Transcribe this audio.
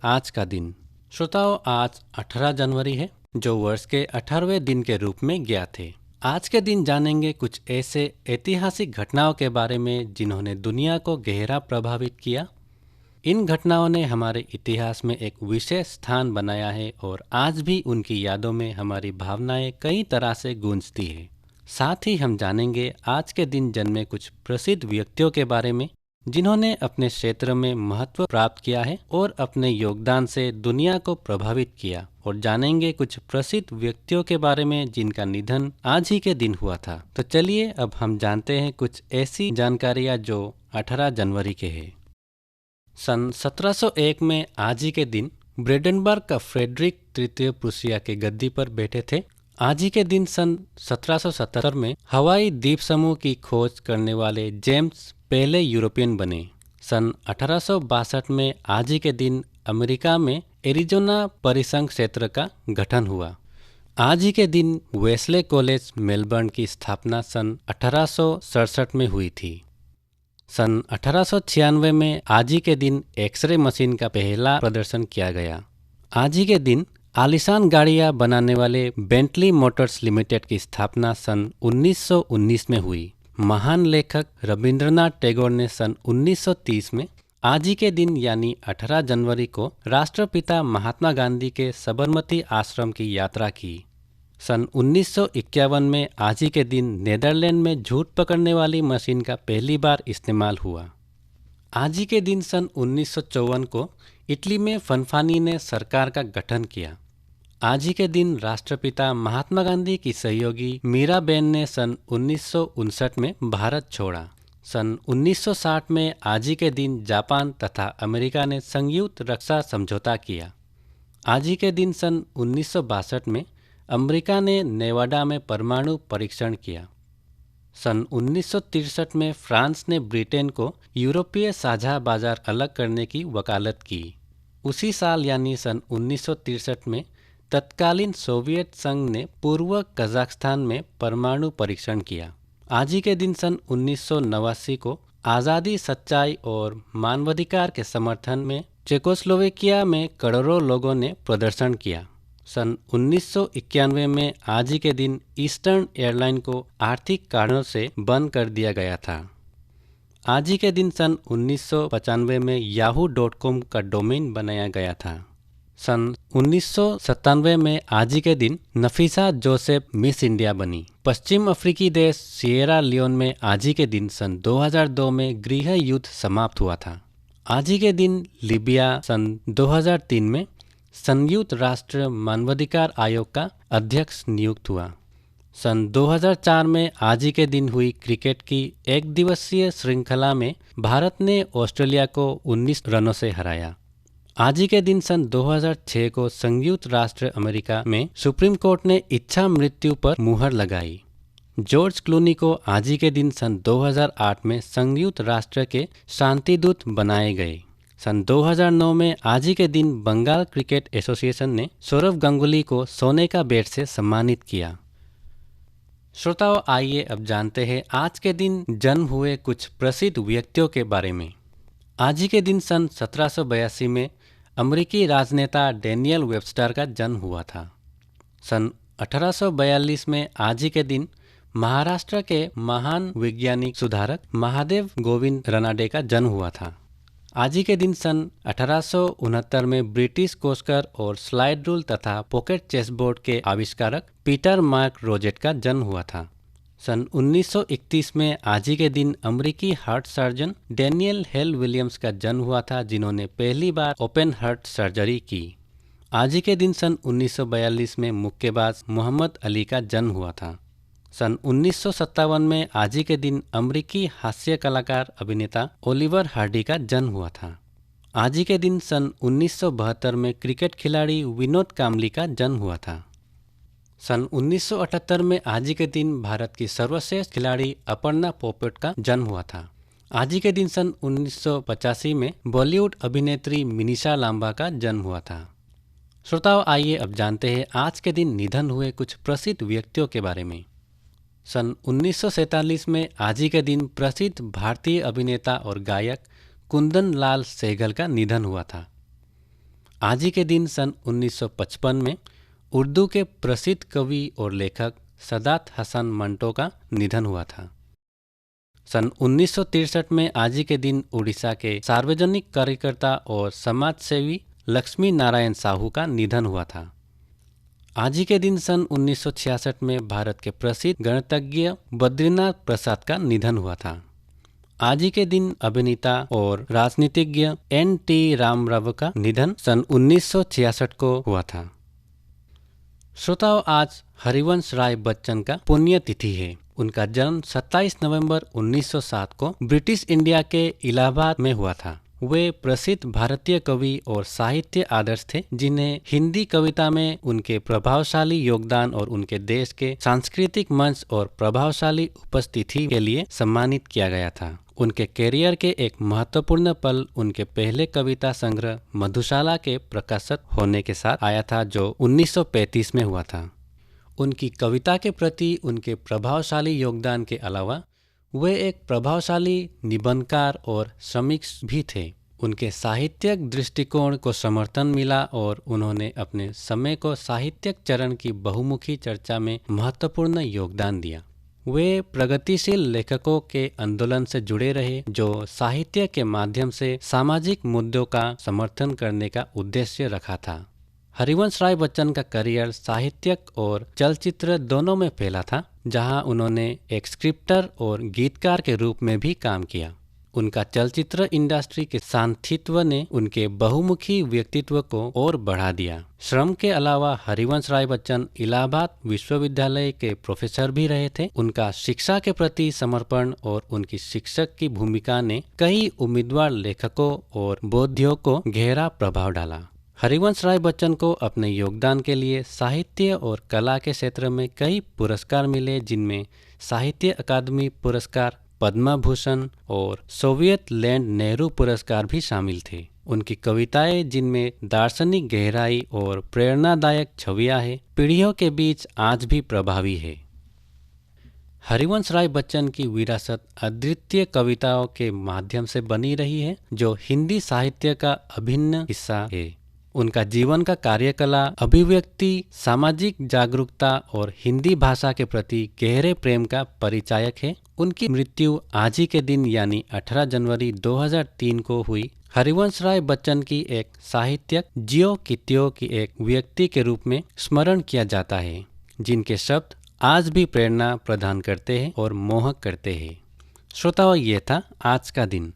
आज का दिन। श्रोताओं, आज 18 जनवरी है जो वर्ष के 18वें दिन के रूप में ज्ञात है। आज के दिन जानेंगे कुछ ऐसे ऐतिहासिक घटनाओं के बारे में जिन्होंने दुनिया को गहरा प्रभावित किया। इन घटनाओं ने हमारे इतिहास में एक विशेष स्थान बनाया है और आज भी उनकी यादों में हमारी भावनाएं कई तरह से गूंजती है। साथ ही हम जानेंगे आज के दिन जन्मे कुछ प्रसिद्ध व्यक्तियों के बारे में जिन्होंने अपने क्षेत्र में महत्व प्राप्त किया है और अपने योगदान से दुनिया को प्रभावित किया, और जानेंगे कुछ प्रसिद्ध व्यक्तियों के बारे में जिनका निधन आज ही के दिन हुआ था। तो चलिए अब हम जानते हैं कुछ ऐसी जानकारियां जो 18 जनवरी के हैं। सन 1701 में आज ही के दिन ब्रेडेनबर्ग का फ्रेडरिक तृतीय प्रूसिया के गद्दी पर बैठे थे। आज ही के दिन सन 1777 में हवाई द्वीप समूह की खोज करने वाले जेम्स पहले यूरोपियन बने। सन 1862 में आज ही के दिन अमेरिका में एरिजोना परिसंघ क्षेत्र का गठन हुआ। आज ही के दिन वेस्ले कॉलेज मेलबर्न की स्थापना सन 1867 में हुई थी। सन 1896 में आज ही के दिन एक्सरे मशीन का पहला प्रदर्शन किया गया। आज ही के दिन आलीशान गाड़ियां बनाने वाले बेंटली मोटर्स लिमिटेड की स्थापना सन 1919 में हुई। महान लेखक रविंद्रनाथ टैगोर ने सन 1930 में आज ही के दिन यानी 18 जनवरी को राष्ट्रपिता महात्मा गांधी के साबरमती आश्रम की यात्रा की। सन 1951 में आज ही के दिन नेदरलैंड में झूठ पकड़ने वाली मशीन का पहली बार इस्तेमाल हुआ। आज ही के दिन सन 1954 को इटली में फनफानी ने सरकार का गठन किया। आज ही के दिन राष्ट्रपिता महात्मा गांधी की सहयोगी मीराबेन ने सन 1959 में भारत छोड़ा। सन 1960 में आज ही के दिन जापान तथा अमेरिका ने संयुक्त रक्षा समझौता किया। आज ही के दिन सन 1962 में अमेरिका ने नेवाडा में परमाणु परीक्षण किया। सन 1963 में फ्रांस ने ब्रिटेन को यूरोपीय साझा बाजार अलग करने की वकालत की। उसी साल यानी सन 1963 में तत्कालीन सोवियत संघ ने पूर्व कजाकिस्तान में परमाणु परीक्षण किया। आज ही के दिन सन 1989 को आज़ादी, सच्चाई और मानवाधिकार के समर्थन में चेकोस्लोवेकिया में करोड़ों लोगों ने प्रदर्शन किया। सन 1991 में आज ही के दिन ईस्टर्न एयरलाइन को आर्थिक कारणों से बंद कर दिया गया था। आज ही के दिन सन 1995 में yahoo.com का डोमेन बनाया गया था। सन 1997 में आज ही के दिन नफीसा जोसेफ मिस इंडिया बनी। पश्चिम अफ्रीकी देश सिएरा लियोन में आज ही के दिन सन 2002 में गृह युद्ध समाप्त हुआ था। आज ही के दिन लीबिया सन 2003 में संयुक्त राष्ट्र मानवाधिकार आयोग का अध्यक्ष नियुक्त हुआ। सन 2004 में आज ही के दिन हुई क्रिकेट की एक दिवसीय श्रृंखला में भारत ने ऑस्ट्रेलिया को 19 रनों से हराया। आज ही के दिन सन 2006 को संयुक्त राष्ट्र अमेरिका में सुप्रीम कोर्ट ने इच्छा मृत्यु पर मुहर लगाई। जॉर्ज क्लूनी को आज ही के दिन सन 2008 में संयुक्त राष्ट्र के शांतिदूत बनाए गए। सन 2009 में आज ही के दिन बंगाल क्रिकेट एसोसिएशन ने सौरव गांगुली को सोने का बैट से सम्मानित किया। श्रोताओं, आइए अब जानते हैं आज के दिन जन्म हुए कुछ प्रसिद्ध व्यक्तियों के बारे में। आज ही के दिन सन 1782 में अमेरिकी राजनेता डैनियल वेबस्टर का जन्म हुआ था। सन 1842 में आज ही के दिन महाराष्ट्र के महान वैज्ञानिक सुधारक महादेव गोविंद रनाडे का जन्म हुआ था। आज ही के दिन सन 1869 में ब्रिटिश कोस्कर और स्लाइड रूल तथा पॉकेट चेसबोर्ड के आविष्कारक पीटर मार्क रोजेट का जन्म हुआ था। सन 1931 में आज ही के दिन अमेरिकी heart surgeon Daniel hello Williams का जन्म हुआ था, जिन्होंने पहली बार ओपन हार्ट सर्जरी की। आज ही के दिन सन 1942 में मुक्केबाज मोहम्मद अली का जन्म हुआ था। सन 1957 में आज ही के दिन अमेरिकी हास्य कलाकार अभिनेता ओलिवर हार्डी का जन्म हुआ था। आज ही के दिन सन 1972 में क्रिकेट खिलाड़ी विनोद कांबली का जन्म हुआ था। सन 1978 में आज ही के दिन भारत की सर्वश्रेष्ठ खिलाड़ी अपर्णा पोपट का जन्म हुआ था। आज ही के दिन सन 1985 में बॉलीवुड अभिनेत्री मिनिषा लांबा का जन्म हुआ था। श्रोताओं, आइए अब जानते हैं आज के दिन निधन हुए कुछ प्रसिद्ध व्यक्तियों के बारे में। सन 1947 में आज ही के दिन प्रसिद्ध भारतीय अभिनेता और गायक कुंदन लाल सहगल का निधन हुआ था। आज ही के दिन सन 1955 में उर्दू के प्रसिद्ध कवि और लेखक सदात हसन मंटो का निधन हुआ था। सन 1963 में आज ही के दिन उड़ीसा के सार्वजनिक कार्यकर्ता और समाज सेवी लक्ष्मी नारायण साहू का निधन हुआ था। आज ही के दिन सन 1966 में भारत के प्रसिद्ध गणितज्ञ बद्रीनाथ प्रसाद का निधन हुआ था। आज ही के दिन अभिनेता और राजनीतिज्ञ N.T. रामाराव का निधन सन 1966 को हुआ था। श्रोताओं, आज हरिवंश राय बच्चन का पुण्यतिथि है। उनका जन्म 27 नवंबर 1907 को ब्रिटिश इंडिया के इलाहाबाद में हुआ था। वे प्रसिद्ध भारतीय कवि और साहित्य आदर्श थे, जिन्हें हिंदी कविता में उनके प्रभावशाली योगदान और उनके देश के सांस्कृतिक मंच और प्रभावशाली उपस्थिति के लिए सम्मानित किया गया था। उनके कैरियर के एक महत्वपूर्ण पल उनके पहले कविता संग्रह मधुशाला के प्रकाशित होने के साथ आया था, जो 1935 में हुआ था। उनकी कविता के प्रति उनके प्रभावशाली योगदान के अलावा वे एक प्रभावशाली निबंधकार और समीक्षक भी थे। उनके साहित्यिक दृष्टिकोण को समर्थन मिला और उन्होंने अपने समय को साहित्यिक चरण की बहुमुखी चर्चा में महत्वपूर्ण योगदान दिया। वे प्रगतिशील लेखकों के आंदोलन से जुड़े रहे, जो साहित्य के माध्यम से सामाजिक मुद्दों का समर्थन करने का उद्देश्य रखा था। हरिवंश राय बच्चन का करियर साहित्यिक और चलचित्र दोनों में फैला था, जहां उन्होंने एक स्क्रिप्टर और गीतकार के रूप में भी काम किया। उनका चलचित्र इंडस्ट्री के सानिध्य ने उनके बहुमुखी व्यक्तित्व को और बढ़ा दिया। श्रम के अलावा हरिवंश राय बच्चन इलाहाबाद विश्वविद्यालय के प्रोफेसर भी रहे थे। उनका शिक्षा के प्रति समर्पण और उनकी शिक्षक की भूमिका ने कई उम्मीदवार लेखकों और बौद्धियों को गहरा प्रभाव डाला। हरिवंश राय बच्चन को अपने योगदान के लिए साहित्य और कला के क्षेत्र में कई पुरस्कार मिले, जिनमें साहित्य अकादमी पुरस्कार, पद्म भूषण और सोवियत लैंड नेहरू पुरस्कार भी शामिल थे। उनकी कविताएं, जिनमें दार्शनिक गहराई और प्रेरणादायक छवियां हैं, पीढ़ियों के बीच आज भी प्रभावी है। हरिवंश राय बच्चन की विरासत अद्वितीय कविताओं के माध्यम से बनी रही है, जो हिंदी साहित्य का अभिन्न हिस्सा है। उनका जीवन का कार्यकला अभिव्यक्ति, सामाजिक जागरूकता और हिंदी भाषा के प्रति गहरे प्रेम का परिचायक है। उनकी मृत्यु आज ही के दिन यानी 18 जनवरी 2003 को हुई। हरिवंश राय बच्चन की एक साहित्यिक जियो कित्यो की एक व्यक्ति के रूप में स्मरण किया जाता है, जिनके शब्द आज भी प्रेरणा प्रदान करते हैं और मोहक करते हैं। श्रोताओं, ये था आज का दिन।